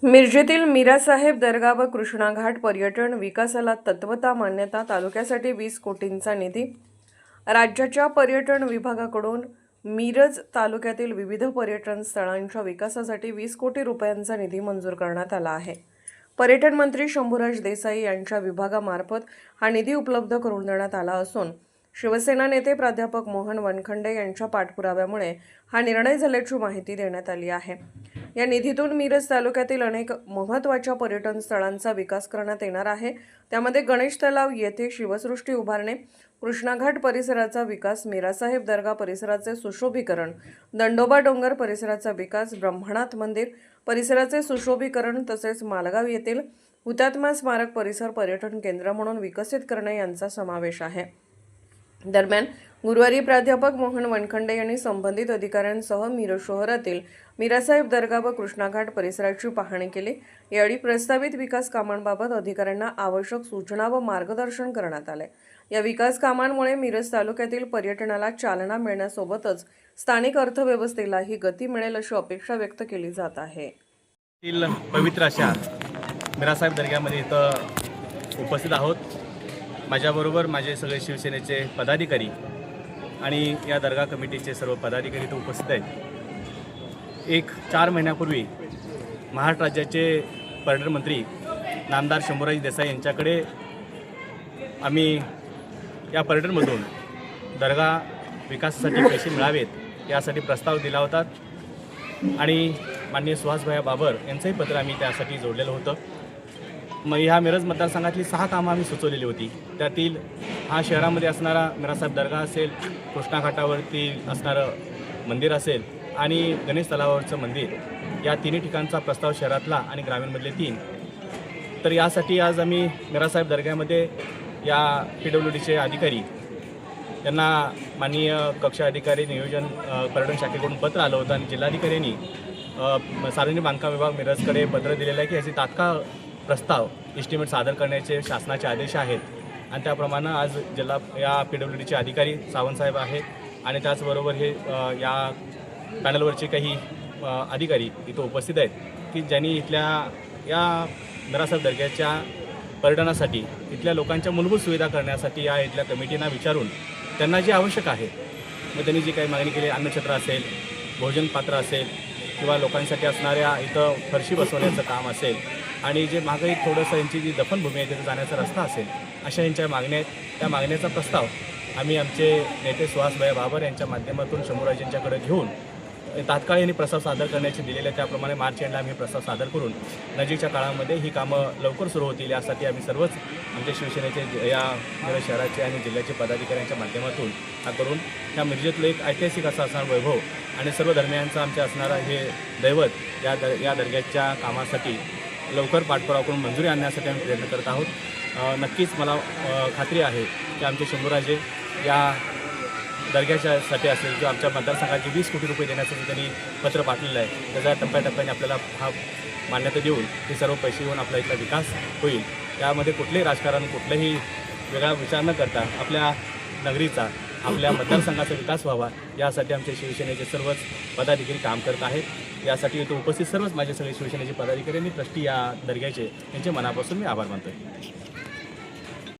मिरजेतील मीरासाहेब दर्गा व कृष्णा घाट पर्यटन विकासाला तत्वता मान्यता, तालुक्यासाठी 20 कोटींचा निधी। राज्याच्या पर्यटन विभागाकडून मिरज तालुक्यातील विविध पर्यटन स्थळांच्या विकासासाठी 20 कोटी रुपयांचा निधी मंजूर करण्यात आला आहे। पर्यटन मंत्री शंभूराज देसाई यांच्या विभागामार्फत हा निधी उपलब्ध करून देण्यात आला असून शिवसेना नेते प्राध्यापक मोहन वनखंडे यांच्या पाठपुराव्यामुळे हा निर्णय झाल्याची माहिती देण्यात आली आहे। या निधीतून मिरज तालुक्यातील अनेक महत्त्वाच्या पर्यटन स्थळांचा विकास करण्यात येणार आहे। त्यामध्ये गणेश तलाव येथे शिवसृष्टी उभारणे, कृष्णा घाट परिसराचा विकास, मीरासाहेब दर्गा परिसराचे सुशोभीकरण, दंडोबा डोंगर परिसराचा विकास, ब्रह्मनाथ मंदिर परिसराचे सुशोभीकरण तसेच मालगाव येथील हुतात्मा स्मारक परिसर पर्यटन केंद्र म्हणून विकसित करणे यांचा समावेश आहे। दरम्यान गुरुवारी प्राध्यापक मोहन वनखंडे यांनी संबंधित अधिकाऱ्यांसह मिरज शहरातील मीरासाहेब दर्गा व कृष्णा घाट परिसराची पाहणी केली। यावेळी प्रस्तावित विकास कामांबाबत अधिकाऱ्यांना आवश्यक सूचना व मार्गदर्शन करण्यात आले। या विकास कामांमुळे मिरज तालुक्यातील पर्यटनाला चालना मिळण्यासोबतच स्थानिक अर्थव्यवस्थेलाही गती मिळेल अशी अपेक्षा व्यक्त केली जात आहे। पवित्र अशा मीरासाहेब दर्ग्यामध्ये इथं उपस्थित आहोत। माझ्याबरोबर माझे सगळे शिवसेनेचे पदाधिकारी आणि या दर्गा कमिटीचे सर्व पदाधिकारी इथं उपस्थित आहेत। 4 महिन्यापूर्वी महाराष्ट्र राज्याचे पर्यटन मंत्री नामदार शंभूराज देसाई यांच्याकडे आम्ही या पर्यटनमधून दर्गा विकासासाठी पैसे मिळावेत यासाठी प्रस्ताव दिला होता आणि माननीय सुहासभाई बाबर यांचंही पत्र आम्ही त्यासाठी जोडलेलं होतं। मग ह्या मिरज मतदारसंघातली 6 कामं आम्ही सुचवलेली होती। त्यातील हा शहरामध्ये असणारा मीरासाहेब दर्गा असेल, कृष्णा घाटावरती असणारं मंदिर असेल आणि गणेश तलावावरचं मंदिर, या तिन्ही ठिकाणचा प्रस्ताव शहरातला आणि ग्रामीणमधले 3। तर यासाठी आज आम्ही मीरासाहेब दर्ग्यामध्ये या PWDचे अधिकारी त्यांना माननीय कक्ष अधिकारी नियोजन पर्यटन शाखेकडून पत्र आलं होतं आणि जिल्हाधिकाऱ्यांनी सार्वजनिक बांधकाम विभाग मिरजकडे पत्र दिलेलं आहे की याची तात्काळ प्रस्ताव एस्टिमेट सादर करण्याचे शासनाचे आदेश आहेत आणि त्याप्रमाणे आज या PWDचे अधिकारी सावंतसाहेब आहेत आणि त्याचबरोबर हे या पॅनलवरचे काही अधिकारी इथं उपस्थित आहेत की ज्यांनी इथल्या या मीरासाहेब दर्ग्याच्या पर्यटनासाठी इथल्या लोकांच्या मूलभूत सुविधा करण्यासाठी या इथल्या कमिटींना विचारून त्यांना जे आवश्यक आहे मग त्यांनी जी काही मागणी केली, अन्नछत्र असेल, भोजन पात्र असेल किंवा लोकांसाठी असणाऱ्या इथं फरशी बसवण्याचं काम असेल आणि जे मागं एक थोडंसं यांची जी दफनभूमी आहे तिथे जाण्याचा रस्ता असेल, अशा यांच्या मागण्या आहेत। त्या मागण्याचा प्रस्ताव आम्ही आमचे नेते सुहासभाई बाबर यांच्या माध्यमातून शंभूराज यांच्याकडे घेऊन तात्काळ यांनी प्रस्ताव सादर करण्याचे दिलेले, त्याप्रमाणे मार्च एंडला आम्ही प्रस्ताव सादर करून नजीकच्या काळामध्ये ही कामं लवकर सुरू होतील यासाठी आम्ही सर्वच आमचे शिवसेनेचे या मिरज शहराचे आणि जिल्ह्याचे पदाधिकाऱ्यांच्या माध्यमातून हा करून ह्या मिरजेतलं एक ऐतिहासिक असा असणारा वैभव आणि सर्व धर्मियांचा आमच्या असणारा हे दैवत या दर्ग्याच्या कामासाठी लवकर पाठपुरावा करून मंजुरी आणण्यासाठी आम्ही प्रयत्न करत आहोत। नक्कीच मला खात्री आहे की आमचे शंभूराजे या दर्ग्याच्यासाठी असेल किंवा आमच्या मतदारसंघाचे 20 कोटी रुपये देण्याचं जे त्यांनी पत्र पाठवलेलं आहे त्याच्या टप्प्याटप्प्याने आपल्याला हा मान्यता देऊन हे सर्व पैसे येऊन आपला इथला विकास होईल। त्यामध्ये कुठलेही राजकारण, कुठलाही वेगळा विचार न करता आपल्या नगरीचा, आपल्या मतदारसंघाचा विकास व्हावा यासाठी आमचे शिवसेनेचे सर्वच पदाधिकारी काम करत आहेत। यासाठी इथं उपस्थित सर्वच माझे सगळे शिवसेनेचे पदाधिकारी आणि ट्रस्टी या दर्ग्याचे यांचे मनापासून मी आभार मानतो।